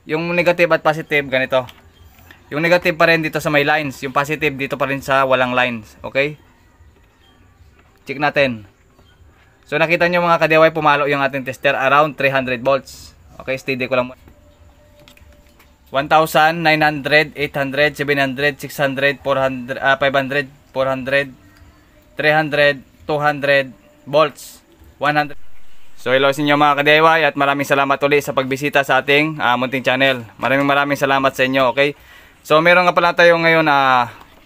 yung negative at positive ganito. Yung negative pa rin dito sa may lines, yung positive dito pa rin sa walang lines. Okay? Check natin. So nakita nyo mga ka-DIY, pumalo yung ating tester around 300 volts. Okay, steady ko lang. 1,000, 900, 800, 700, 600, 400, 500, 400, 300, 200 volts, 100. So hello sa inyo mga ka-DIY at maraming salamat ulit sa pagbisita sa ating munting channel. Maraming salamat sa inyo, okay? So meron nga pala tayo ngayon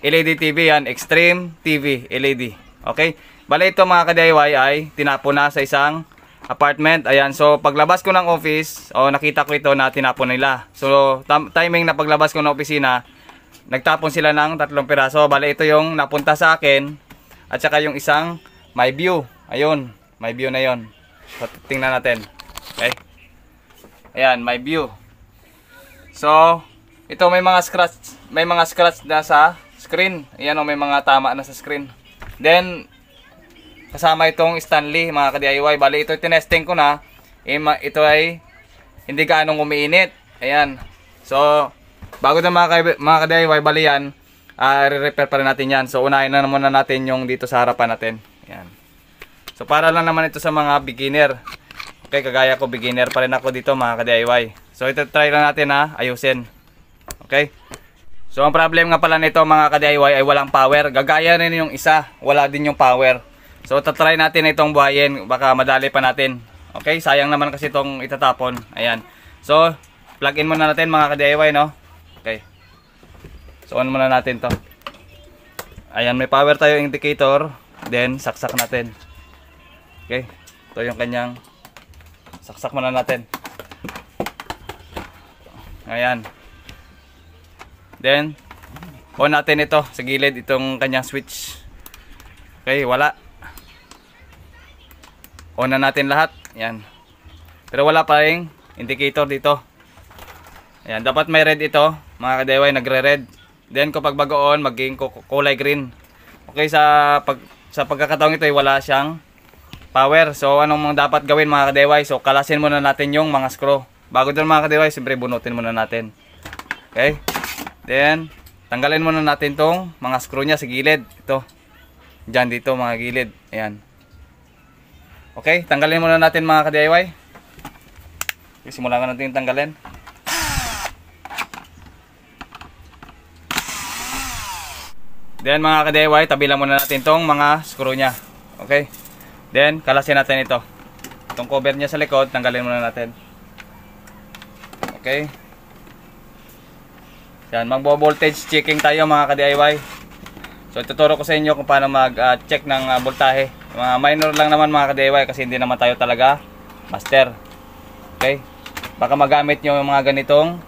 LED TV yan, Extreme TV LED, okay? Bale ito mga ka-DIY ay tinapon na sa isang apartment. Ayan, so paglabas ko ng office, nakita ko ito na tinapon nila. So timing na paglabas ko ng opisina, nagtapon sila ng 3 piraso. Bale ito yung napunta sa akin at saka yung isang my view. Ayun, my view na yon. So tingnan natin. Okay. Ayan, my view. So ito may mga scratch na sa screen. Ayan may mga tama na sa screen. Then kasama itong Stanley mga ka-DIY. Bali ito tinesting ko na. Ito ay hindi gaanong umiinit. Ayan. So bago na mga ka-DIY, bali yan, re-repair pa rin natin yan. So unahin na muna natin yung dito sa harapan natin. Ayan. So para lang naman ito sa mga beginner. Okay, kagaya ko beginner pa rin ako dito mga ka-DIY. So ito try lang natin na ayusin. Okay. So ang problem nga pala nito mga ka-DIY ay walang power. Gagaya rin yung isa, wala din yung power. So tatry natin itong buhayin, baka madali pa natin. Okay, sayang naman kasi itong itatapon. Ayan. So plug in muna natin mga ka-DIY, no? Okay. So on muna natin to. Ayan, may power tayo indicator. Then saksak natin. Okay. Ito yung kanyang saksak muna natin. Ayan. Then on natin ito sa gilid, itong kanyang switch. Okay, wala. On na natin lahat. Yan. Pero wala pa ring indicator dito. Ayan. Dapat may red ito. Mga ka-DIY, nagre-red. Then kapag bago-on, maging kulay green. Okay, sa pagkakataong ito ay wala siyang power. So anong mga dapat gawin mga ka-DIY? So kalasin muna natin yung mga screw. Bago doon mga ka-DIY, siyempre bunutin muna natin. Okay. Then tanggalin muna natin tong mga screw niya sa gilid. Ito. Diyan dito mga gilid. Ayan. Okay, tanggalin muna natin mga ka-DIY. Okay, simulan natin tanggalin. Then mga ka-DIY, tabi lang muna natin tong mga screw nya. Okay. Then kalasin natin ito. Itong cover nya sa likod, tanggalin muna natin. Okay. Yan, magbo-voltage checking tayo mga ka-DIY. So tuturo ko sa inyo kung paano mag-check ng voltahe. Mga minor lang naman mga ka-DIY kasi hindi naman tayo talaga master. Okay? Baka magamit nyo yung mga ganitong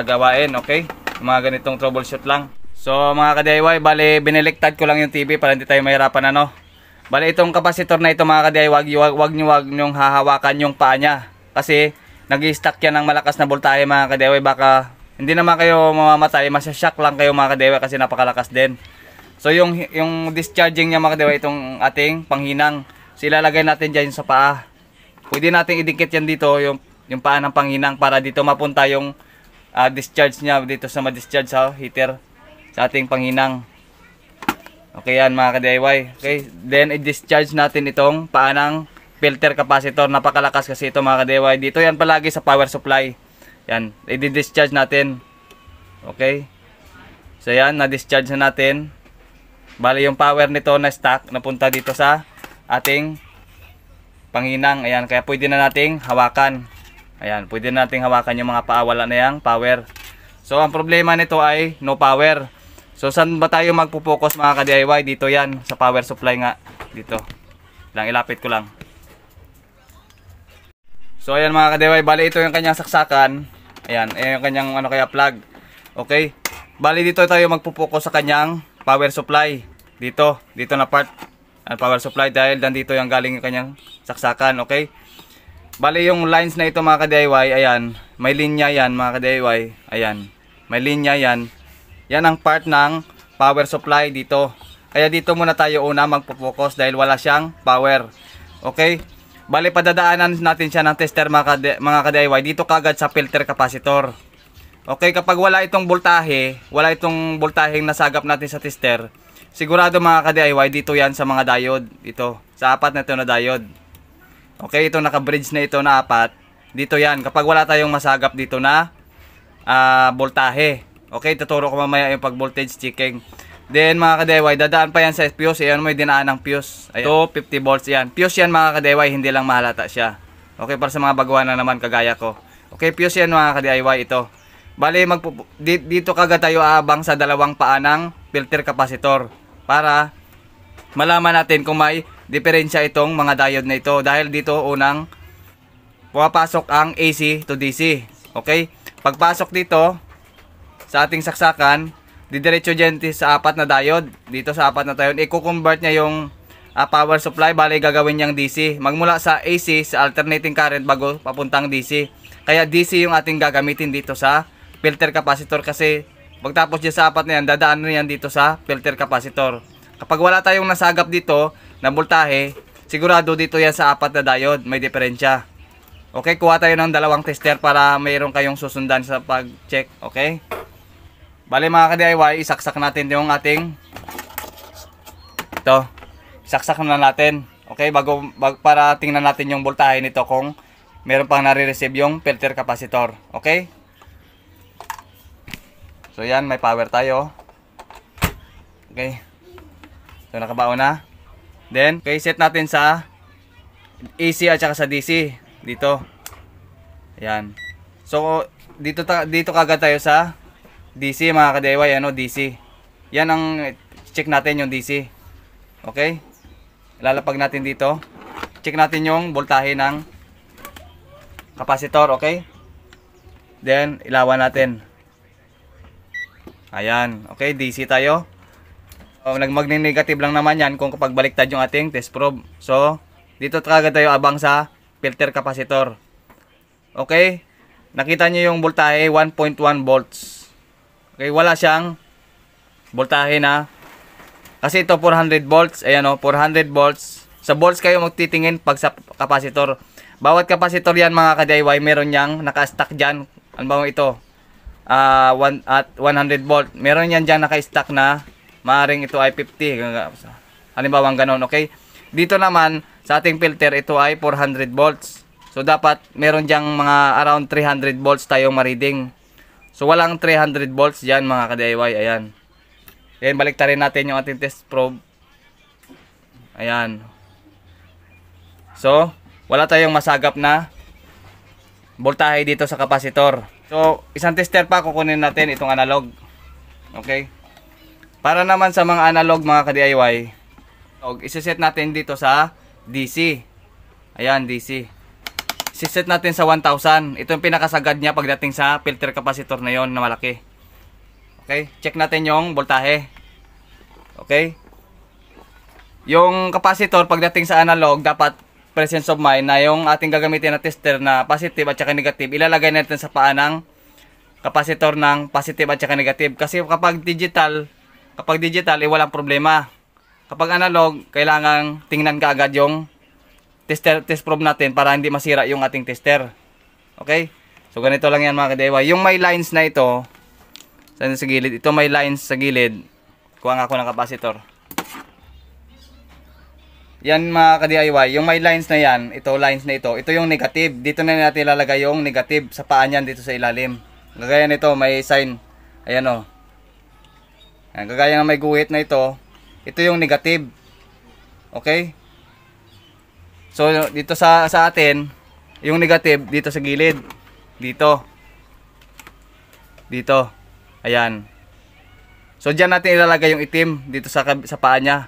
gawain, okay? Mga ganitong troubleshoot lang. So mga ka-DIY, bali biniliktad ko lang yung TV para hindi tayo mahirapan ano. Bali itong kapasitor na ito mga ka-DIY, wag nyo hahawakan yung paa nya. Kasi nag-i-stack yan ng malakas na voltahe mga ka-DIY. Baka hindi naman kayo mamamatay, masya-shock lang kayo mga ka-DIY kasi napakalakas din. So yung discharging niya mga ka-DIY, itong ating panghinang, so ilalagay natin dyan sa paa. Pwede natin idikit yan dito, yung paa ng panghinang, para dito mapunta yung discharge niya dito sa ma-discharge sa heater sa ating panghinang. Okay yan mga ka-DIY. Okay, then i-discharge natin itong paa ng filter capacitor. Napakalakas kasi ito mga ka-DIY. Dito yan palagi sa power supply. Yan, i-discharge natin. Okay. So yan, na-discharge na natin. Bali yung power nito na stack napunta dito sa ating panghinang. Ayan, kaya pwede na nating hawakan. Ayan, pwede na nating hawakan yung mga paa, wala na yung power. So ang problema nito ay no power. So saan ba tayo magpo-focus mga ka-DIY? Dito yan, sa power supply nga. Dito. Lang, ilapit ko lang. So ayan mga ka-DIY, bali ito yung kanyang saksakan. Ayan, yung kanyang plug. Okay. Bali dito tayo magpo-focus sa kanyang power supply. Dito na part. Power supply dahil dito yung galing yung kanyang saksakan. Okay. Bali yung lines na ito mga ka-DIY, ayan. May linya yan mga ka-DIY. Ayan. May linya yan. Yan ang part ng power supply dito. Kaya dito muna tayo una magpo-focus dahil wala siyang power. Okay. Bali padadaanan natin siya ng tester mga ka-DIY dito kagad sa filter capacitor. Okay, kapag wala itong voltaheng nasagap natin sa tester, sigurado mga ka-DIY, dito yan sa mga diode. Ito, sa apat na ito na diode. Okay, ito naka-bridge na ito na apat. Dito yan, kapag wala tayong masagap dito na voltahe. Okay, tuturo ko mamaya yung pag-voltage checking. Then mga ka-DIY, dadaan pa yan sa fuse. Ayan, may dinaan ng fuse. Ito, 50 volts yan. Fuse yan mga ka-DIY, hindi lang mahalata siya. Okay, para sa mga baguhan na naman kagaya ko. Okay, fuse yan mga ka-DIY ito. Bali, dito kagad tayo aabang sa dalawang paa ng filter capacitor para malaman natin kung may diferensya itong mga diode na ito. Dahil dito unang pumapasok ang AC to DC. Okay? Pagpasok dito sa ating saksakan, didiretso dyan sa apat na diode. Dito sa apat na diode, i-convert niya yung power supply. Bali, gagawin niyang DC. Magmula sa AC, sa alternating current bago papuntang DC. Kaya DC yung ating gagamitin dito sa filter capacitor kasi pagtapos dyan sa apat na yan, dadaan na yan dito sa filter capacitor. Kapag wala tayong nasagap dito na voltahe, sigurado dito yan sa apat na diode, may diferensya. Okay, kuha tayo ng dalawang tester para mayroon kayong susundan sa pag-check. Okay? Bali mga ka-DIY, isaksak natin yung ating ito. Isaksak na natin. Okay, para tingnan natin yung voltahe nito kung meron pang nare-receive yung filter capacitor. Okay? So yan, may power tayo. Okay. So nakabaon na. Then, okay, set natin sa AC at saka sa DC. Dito. Ayan. So, dito kagad tayo sa DC mga ka-DIY. Ano, DC. Yan ang check natin yung DC. Okay. Lalapag natin dito. Check natin yung voltahe ng capacitor. Okay. Then, ilawan natin. Ayan. Okay, DC tayo. Nagmagne-negative lang naman yan kung kapag baliktad yung ating test probe. So, dito kagad tayo abang sa filter capacitor. Okay? Nakita nyo yung voltahe 1.1 volts. Okay, wala siyang voltahe na. Kasi ito 400 volts. Ayan o, 400 volts. Sa volts kayo magtitingin pag sa capacitor. Bawat capacitor yan mga ka-DIY, meron niyang naka-stack dyan. Ano ba ito? 100 volt. Meron yan dyan naka-stack na maaring ito ay 50. Halimbawa ganon, okay? Dito naman sa ating filter ito ay 400 volts. So dapat meron diyang mga around 300 volts tayong ma-reading. So walang 300 volts dyan mga ka-DIY. Ayan. Then baliktarin natin yung ating test probe. Ayan. So wala tayong masagap na voltahe dito sa capacitor. So, isang tester pa kukunin natin itong analog. Okay? Para naman sa mga analog mga ka-DIY, isa-set natin dito sa DC. Ayan, DC. Isa-set natin sa 1000. Ito yung pinakasagad niya pagdating sa filter capacitor na yon na malaki. Okay? Check natin yung voltahe. Okay? Yung capacitor pagdating sa analog, dapat presence of mind na yung ating gagamitin na tester na positive at saka negative, ilalagay natin sa paa ng capacitor ng positive at saka negative. Kasi kapag digital walang problema. Kapag analog, kailangan tingnan ka agad yung test probe natin para hindi masira yung ating tester. Okay? So ganito lang yan mga ka-DIY. Yung may lines na ito sa gilid, ito may lines sa gilid. Kuha nga ako ng capacitor. Yan mga ka-DIY, yung may lines na yan, ito yung negative. Dito na natin ilalagay yung negative sa paa niyan dito sa ilalim. Gagaya nito, may sign. Ayan o. Ayan, kagaya ng may guhit na ito yung negative. Okay? So, dito sa atin, yung negative dito sa gilid. Dito. Ayan. So, dyan natin ilalagay yung itim dito sa paa niya.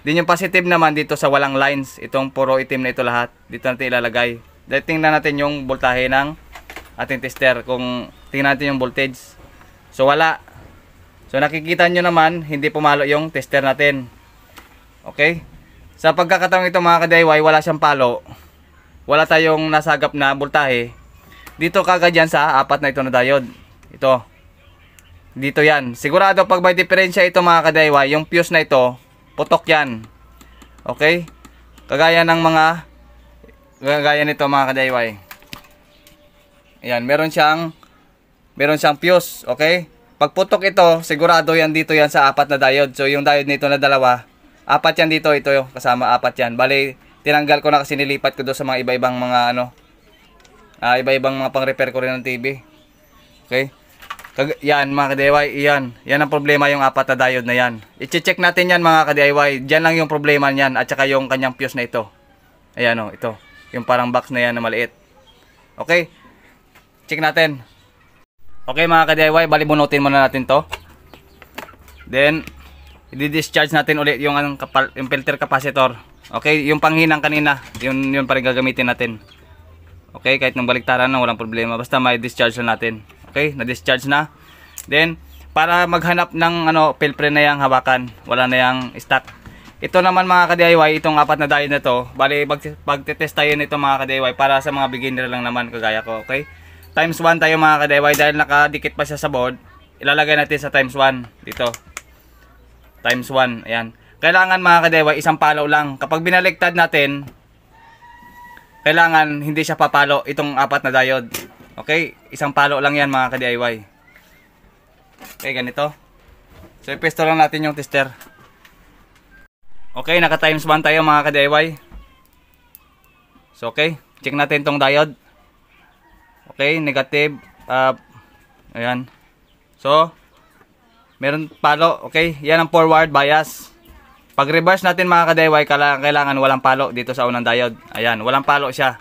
Din yung positive naman dito sa walang lines. Itong puro itim na ito lahat. Dito natin ilalagay. Dahil tingnan natin yung voltahe ng ating tester. Kung tingnan natin yung voltage. So wala. So nakikita nyo naman, hindi pumalo yung tester natin. Okay? Sa pagkakataong ito mga ka-DIY, wala siyang palo. Wala tayong nasagap na voltahe. Dito kagad yan sa apat na ito na diode. Ito. Dito yan. Sigurado pag may diferensya ito mga ka-DIY, yung fuse na ito, putok yan. Okay? Kagaya nito mga ka-DIY. Ayan, meron meron siyang fuse, okay? Pag putok ito, sigurado yan dito yan sa apat na diode. So yung diode nito na dalawa, apat yan dito, ito yung kasama, apat yan. Bali, tinanggal ko na kasi nilipat ko doon sa mga iba-ibang mga ano, iba-ibang mga pang-repair ko rin ng TV. Okay? Yan mga ka-DIY, yan ang problema yung apat na diode na yan. I-check natin yan mga ka-DIY. Diyan lang yung problema niyan at saka yung kanyang fuse na ito. Ayan o, ito. Yung parang box na yan na maliit. Okay? Check natin. Okay mga ka-DIY, bali bunutin muna natin to. Then, i-discharge natin ulit yung filter capacitor. Okay, yung panghinang kanina, yun pa rin gagamitin natin. Okay, kahit nang baliktaran na walang problema, basta may discharge na natin. Okay, na-discharge na. Then, para maghanap ng filter na yang hawakan, wala na yang stock. Ito naman mga ka-DIY, itong apat na diode na to, bali pagtitest tayo nito mga ka-DIY para sa mga beginner lang naman kagaya ko, okay? Times 1 tayo mga ka-DIY dahil nakadikit pa siya sa board. Ilalagay natin sa times 1 dito. Times 1, ayan. Kailangan mga ka-DIY isang palo lang. Kapag binaliktad natin, kailangan hindi siya papalo itong apat na diode. Okay? Isang palo lang yan mga ka-DIY. Okay, ganito. So ipesto lang natin yung tester. Okay, naka times 1 tayo mga ka-DIY. So okay, check natin tong diode. Okay, negative. Ayan. So, meron palo. Okay, yan ang forward bias. Pag reverse natin mga ka-DIY, kailangan walang palo dito sa unang diode. Ayan, walang palo siya.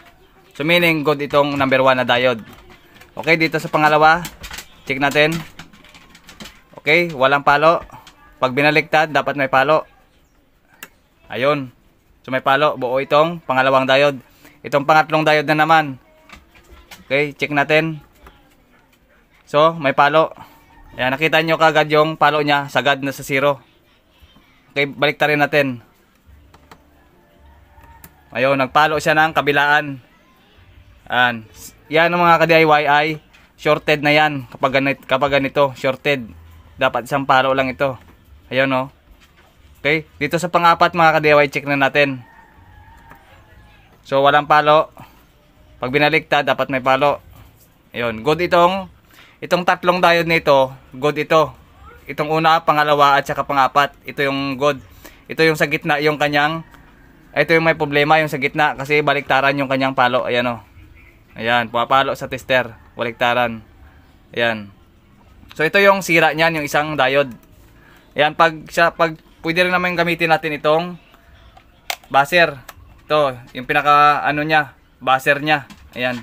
So meaning good itong number 1 na diode. Okay, dito sa pangalawa, check natin. Okay, walang palo. Pag binaliktad, dapat may palo. Ayun. So may palo, buo itong pangalawang diode. Itong pangatlong diode na naman. Okay, check natin. So, may palo. Ayan, nakita nyo kagad yung palo niya, sagad na sa 0. Okay, baliktarin natin. Ayun, nagpalo siya ng kabilaan. Ayan. Yan ang mga ka-DIY ay shorted na yan. Kapag ganito, shorted. Dapat isang palo lang ito. Ayun o. Okay, dito sa pang-apat mga ka-DIY, check na natin. So, walang palo. Pag binaliktad, dapat may palo. Ayun, good itong tatlong diode nito, good ito. Itong una, pangalawa at saka pang-apat, ito yung good. Ito yung sa gitna, yung kanyang, ito yung may problema, yung sa gitna kasi baliktaran yung kanyang palo. Ayan o. Ayan, pumapalo sa tester, baliktaran. Ayan. So ito yung sira niyan, yung isang diode. Ayan, pag pwede rin naman gamitin natin itong buzzer. Ito, yung pinaka niya, buzzer niya. Ayan.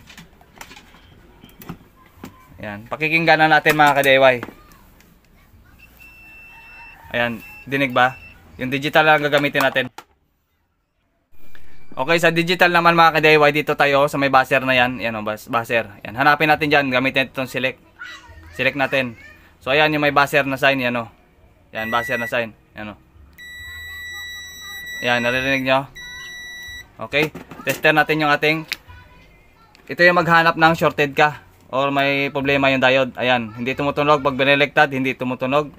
Ayan, pakikinggan na natin mga ka-DIY. Ayan, dinig ba? Yung digital lang gagamitin natin. Okay, sa digital naman mga ka-DIY, dito tayo sa may buzzer na yan. Ayan o, buzzer. Ayan, hanapin natin dyan, gamitin itong select. Select natin. So ayan yung may buzzer na sign, yan o. Ayan, buzzer na sign. Ayan o. Ayan, naririnig nyo? Okay, tester natin yung ating, ito yung maghanap ng shorted ka or may problema yung diode. Ayan, hindi tumutunog. Pag bineliktad, hindi tumutunog.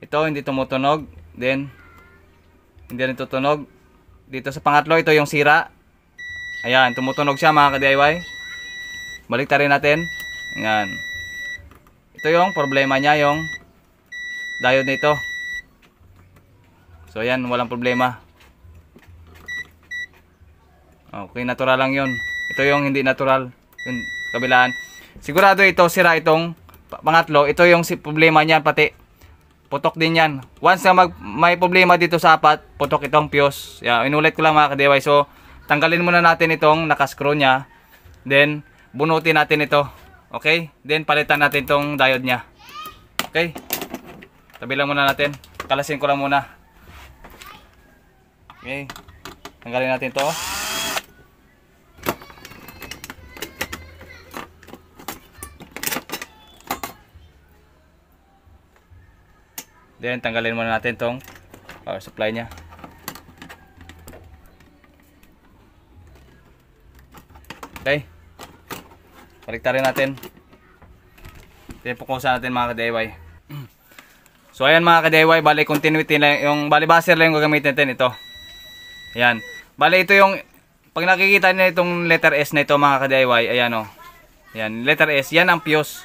Ito, hindi tumutunog. Then, hindi rin tutunog. Dito sa pangatlo, ito yung sira. Ayan, tumutunog siya mga ka-DIY. Baliktarin natin. Ayan. Ito yung problema niya, yung diode nito. So, ayan, walang problema. Okay, natural lang yun. Ito yung hindi natural. Yung kabilaan. Sigurado ito, sira itong pangatlo. Ito yung problema niyan, pati putok din yan. Once na may problema dito sa apat, putok itong fuse. Inulit ko lang mga ka-DIY. So, tanggalin muna natin itong nakascrew niya. Then, bunutin natin ito. Okay? Then, palitan natin itong diode niya. Okay? Tabi lang muna natin. Kalasin ko lang muna. Okay? Tanggalin natin ito. Then tanggalin muna natin tong power supply niya. Okay. Baliktarin natin. Then pukusan natin mga ka-DIY. So ayan mga ka-DIY, bali continuity lang yung bali buzzer lang yung gagamitin natin ito. Ayan. Bali ito yung pag nakikita niyo itong letter S na ito mga ka-DIY, ayan oh. Ayan, letter S, yan ang fuse.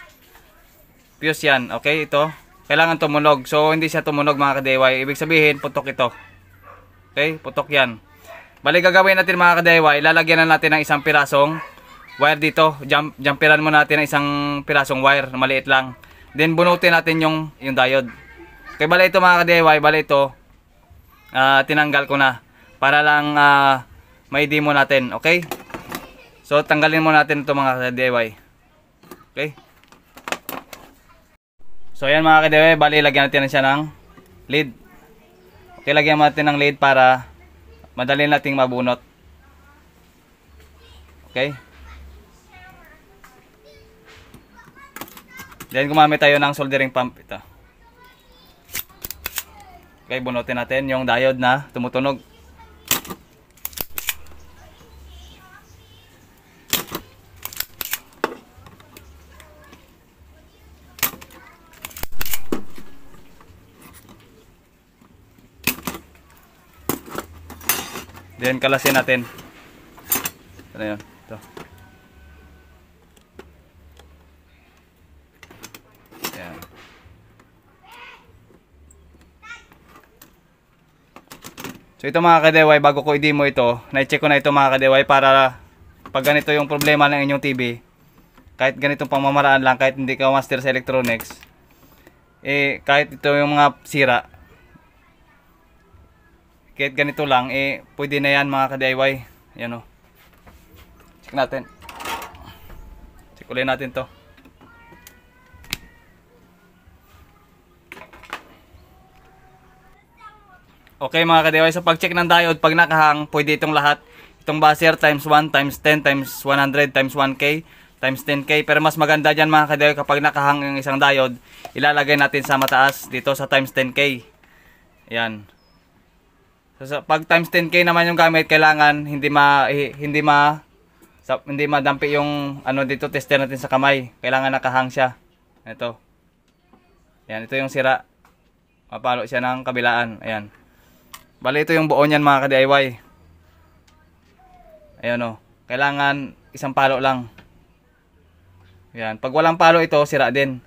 fuse yan. Okay, ito. Kailangan tumunog. So, hindi siya tumunog mga ka-DIY. Ibig sabihin, putok ito. Okay, putok yan. Bali, gagawin natin mga ka-DIY, ilalagyan na natin ng isang pirasong wire dito. Jumperan mo natin ng isang pirasong wire, maliit lang. Then, bunutin natin yung diode. Okay, bali ito mga ka-DIY, bali ito, tinanggal ko na. Para lang may demo natin, okay? So, tanggalin mo natin ito mga ka-DIY. Okay? So, ayan mga ka-DIY, bali, lagyan natin na siya ng lead. Okay, lagyan natin ng lead para madali nating mabunot. Okay? Then gumamit tayo ng soldering pump ito. Okay, bunutin natin yung diode na tumutunog. Then kalasin natin. Ano yun? Ito. Ayan. So ito mga ka-DIY, bago ko i-demo ito, na-check ko na ito mga ka-DIY para pag ganito yung problema ng inyong TV, kahit ganitong pamamaraan lang, kahit hindi ka master sa electronics, kahit ito yung mga sira, kahit ganito lang, pwede na yan mga ka-DIY. Ayan o. Check natin. Check ulit natin to. Okay mga ka-DIY, sa pag-check ng diode, pag nakahang, pwede itong lahat. Itong buzzer times 1, times 10, times 100, times 1K, times 10K. Pero mas maganda dyan mga ka-DIY, kapag nakahang yung isang diode, ilalagay natin sa mataas, dito sa times 10K. Ayan. So, pag times 10K naman yung gamit, kailangan hindi madampi yung ano dito, tester natin sa kamay. Kailangan nakahang siya. Ito. Ayan, ito yung sira. Mapalo siya ng kabilaan. Ayan. Bali, ito yung buo niyan mga ka-DIY. Ayan o. Kailangan isang palo lang. Ayan. Pag walang palo ito, sira din.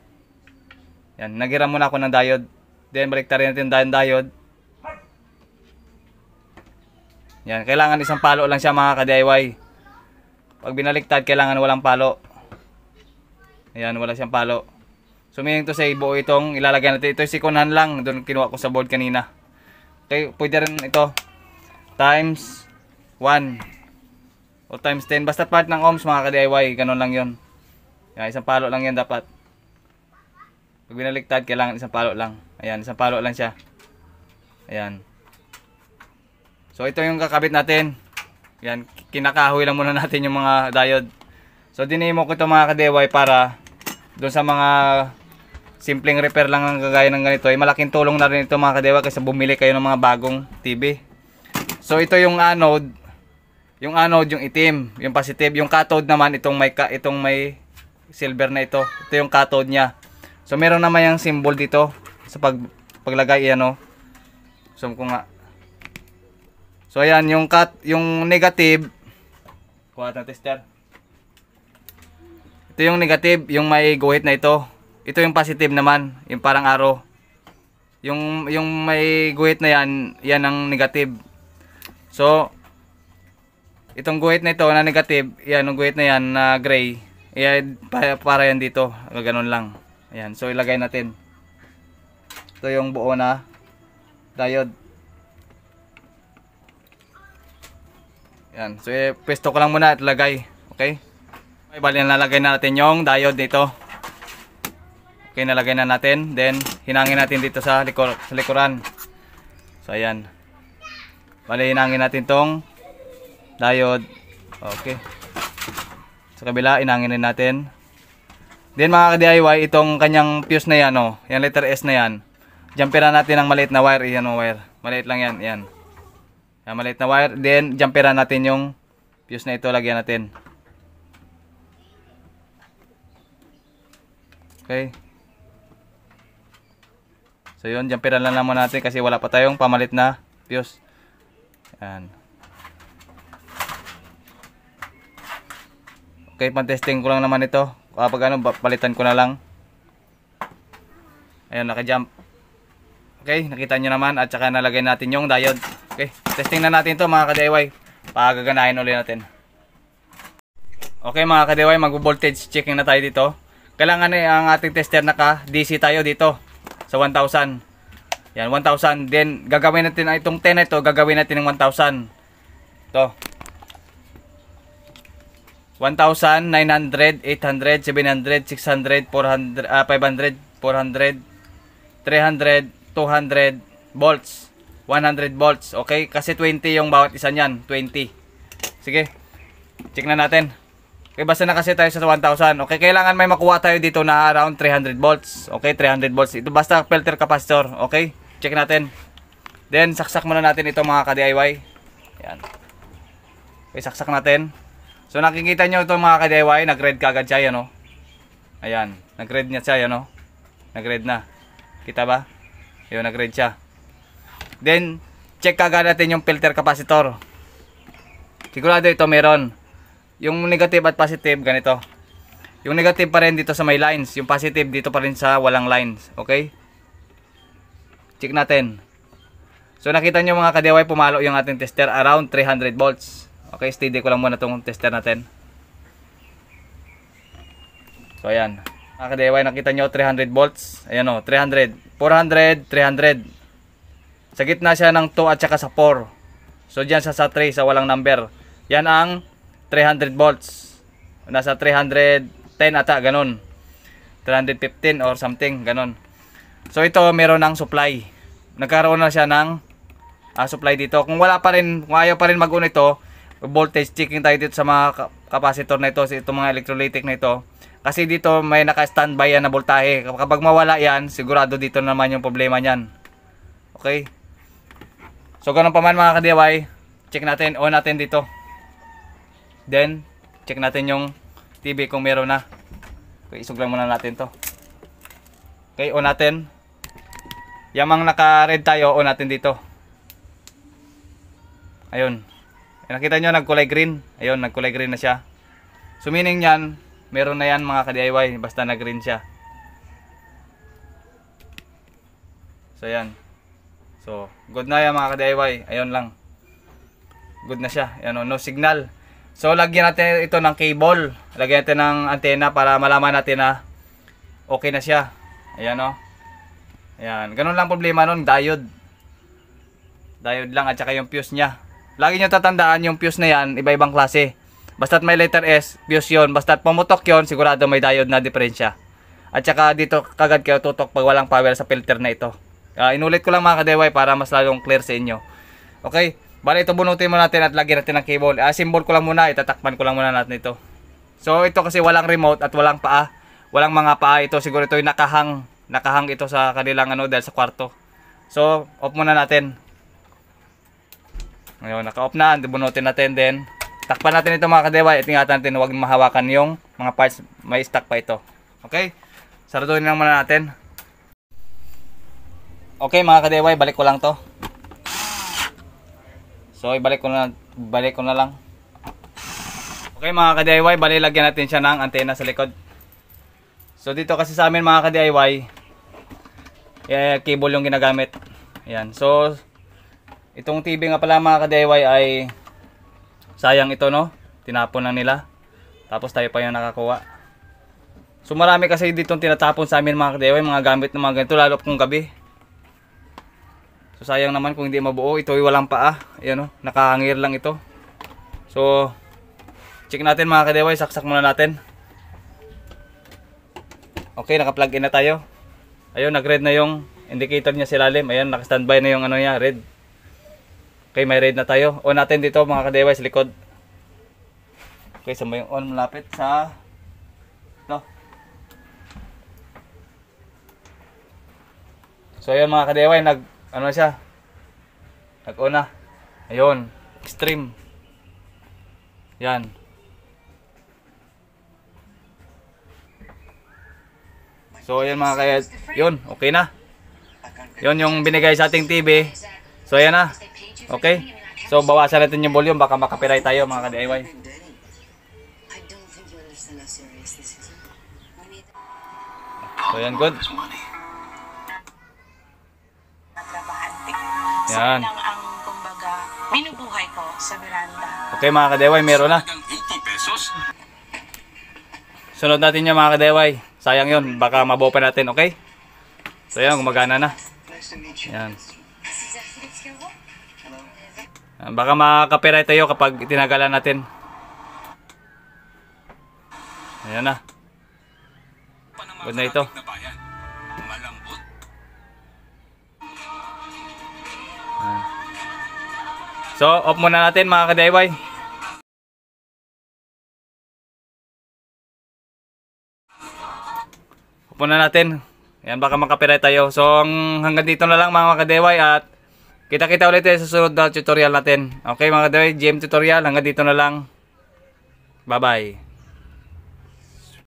Ayan. Naghiram muna ako ng diode. Then, baliktarin natin yung diode. Yan, kailangan isang palo lang siya mga ka-DIY. Pag binaliktad, kailangan walang palo. Ayan, wala siyang palo. So, meaning to say, buo itong ilalagay natin. Ito yung sikunhan lang. Doon kinuha ko sa board kanina. Okay, pwede rin ito. Times 1. O times 10. Basta part ng ohms mga ka-DIY. Ganun lang yun. Yan, isang palo lang yan dapat. Pag binaliktad, kailangan isang palo lang. Ayan, isang palo lang siya. Ayan. So ito yung kakabit natin. Yan, kinakahoy lang muna natin yung mga diode. So dinemo ko ito mga ka-DIY para doon sa mga simpleng repair lang ng kagaya ng ganito, ay malaking tulong na rin ito mga ka-DIY kasi bumili kayo ng mga bagong TV. So ito yung anode. Yung anode yung itim, yung positive, yung cathode naman itong may silver na ito. Ito yung cathode niya. So meron naman yung symbol dito sa paglagay ano. So ko nga. So ayan, yung negative, kuha natin tester. Ito yung negative, yung may guhit na ito. Ito yung positive naman, yung parang arrow. Yung may guhit na yan, yan ang negative. So itong guhit na ito na negative, yan yung guhit na yan na gray. Yan para yan dito, ganoon lang. Ayan, so ilagay natin. Ito yung buo na diode. Yan. So, pwesto ko lang muna at lagay. Okay? Okay, bali nalagay na natin yung diode dito. Okay, nalagay na natin. Then, hinangin natin dito sa likuran. So, ayan. Bali, hinangin natin tong diode. Okay. Sa kabila, hinangin din natin. Then, mga ka-DIY, itong kanyang fuse na yan, oh. Yung letter S na yan. Jumperan natin ng maliit na wire. Yan, oh, wire. Maliit lang yan. Yan. Yan, maliit na wire. Then, jumperan natin yung fuse na ito. Lagyan natin. Okay. So, yun. Jumperan lang naman natin kasi wala pa tayong pamalit na fuse. Yan. Okay, pang-testing ko lang naman ito. Kapag ano, palitan ko na lang. Ayun, naka-jump. Okay, nakita nyo naman at saka nalagay natin yung diode. Okay, testing na natin to mga ka-DIY. Pagaganahin ulit natin. Okay mga ka-DIY, mag-voltage checking na tayo dito. Kailangan ang ating tester naka DC tayo dito sa 1000. Yan, 1000. Then gagawin natin itong 10 na ito, gagawin natin ng 1000. To. 1,000, 900, 800, 700, 600, 400, 500, 400, 300, 200 volts, 100 volts. Okay, kasi 20 yung bawat isa niyan, 20. Sige, check na natin. Okay, basta na kasi tayo sa 1,000. Okay, kailangan may makuha tayo dito na around 300 volts. Okay, 300 volts. Ito basta filter capacitor. Okay, check natin. Then, saksak muna natin ito mga ka-DIY. Yan. Okay, saksak natin. So, nakikita nyo ito mga ka-DIY, nag-red kagad siya, yan o. Ayan, nag-red niya siya, yan o. Nag-red na. Kita ba? Yun, nag-red siya. Then, check kagad natin yung filter capacitor. Sigurado ito meron. Yung negative at positive, ganito. Yung negative pa rin dito sa may lines. Yung positive dito pa rin sa walang lines. Okay? Check natin. So, nakita nyo mga ka-DIY, pumalo yung ating tester around 300 volts. Okay, steady ko lang muna itong tester natin. So, ayan. Mga ka-DIY, nakita nyo 300 volts. Ayan o, 300. 400, 300. Sa gitna siya ng 2 at saka sa 4. So, dyan sa 3 sa walang number. Yan ang 300 volts. Nasa 310 ata, ganun. 315 or something, ganun. So, ito meron ng supply. Nagkaroon na siya ng supply dito. Kung wala pa rin, kung ayaw pa rin mag-on ito, voltage checking tayo dito sa mga capacitor na ito, sa itong mga electrolytic na ito. Kasi dito may naka-standby yan na voltahe. Kapag mawala yan, sigurado dito naman yung problema niyan. Okay? So, ganun pa man mga ka-DIY, check natin, on natin dito. Then, check natin yung TV kung meron na. Okay, isog lang muna natin to. Okay, on natin. Yamang naka-red tayo, on natin dito. Ayun. Nakita nyo, nagkulay green. Ayun, nagkulay green na siya. So, meaning yan, meron na yan mga ka-DIY, basta nag-green siya. So, yan. So, good na yan mga ka-DIY. Ayun lang. Good na siya. Ayan, no signal. So, lagyan natin ito ng cable. Lagyan natin ng antena para malaman natin na okay na siya. Ayan, o. Ayan. Ganun lang problema nun, diode. Diode lang at saka yung fuse niya. Lagi nyo tatandaan yung fuse na yan, iba-ibang klase. Basta't may letter S, fuse yun. Basta't pumutok yun, sigurado may diode na diferensya. At saka dito kagad kayo tutok pag walang power sa filter na ito. Inulit ko lang mga ka-DIY para mas lalong clear sa inyo. Okay, bali ito bunutin mo natin at lagyan natin ng cable. Symbol ko lang muna, itatakpan ko lang muna natin ito. So ito kasi walang remote at walang paa. Walang mga paa ito, siguro ito yung nakahang ito sa kanilang dahil sa kwarto. So off muna natin. Ngayon, naka-off na, bunutin natin din. Takpan natin ito mga ka-DIY. Itingatan natin, huwag mahawakan yung mga parts. May stock pa ito. Okay? Saraduhin lang muna natin. Okay mga ka-DIY, balik ko lang to. So, ibalik ko na lang. Okay mga ka-DIY, bali lagyan natin siya ng antena sa likod. So, dito kasi sa amin mga ka-DIY, cable yung ginagamit. Ayan. So, itong TV nga pala mga ka-DIY ay sayang ito, no? Tinapon lang nila. Tapos tayo pa yung nakakuha. So marami kasi ditong tinatapon sa amin mga ka-DIY, mga gamit na mga ganito, lalo kung gabi. So sayang naman kung hindi mabuo. Ito ay walang paa. Ayan, no? Nakahangir lang ito. So check natin mga ka-DIY, saksak muna natin. Okay, naka-plug in na tayo. Ayun, nag-red na yung indicator niya sa ilalim. Ayan, naka-standby na yung niya, red. Okay, may red na tayo. On natin dito mga ka-DIY sa likod. Okay, saan ba yung on? Malapit sa ito. So ayun mga ka-DIY, siya? Nag-on na. Ayun, extreme. Yan. So ayun mga kaya, yun, okay na. Yun yung binigay sa ating TV. So ayan na. Okay? So bawasan natin yung volume, baka makapiright tayo mga ka-DIY. So ayan, good. Yan. lang ang, kumbaga, binubuhay ko sa veranda. Okay mga kadeway, meron na. 80 pesos. Sunod natin yung mga kadeway. Sayang yun, baka mabuo pa natin, okay? So yan, gumagana na. Yan. Baka makaka-copyright tayo kapag tinagalan natin. Ayan na. Good na ito. Malambot. So, off muna natin mga ka-DIY. Off muna natin. Yan, baka makapirate tayo. So, hanggang dito na lang mga ka-DIY at kita-kita ulit sa susunod na tutorial natin. Okay mga ka-DIY, GM tutorial. Hanggang dito na lang. Bye-bye.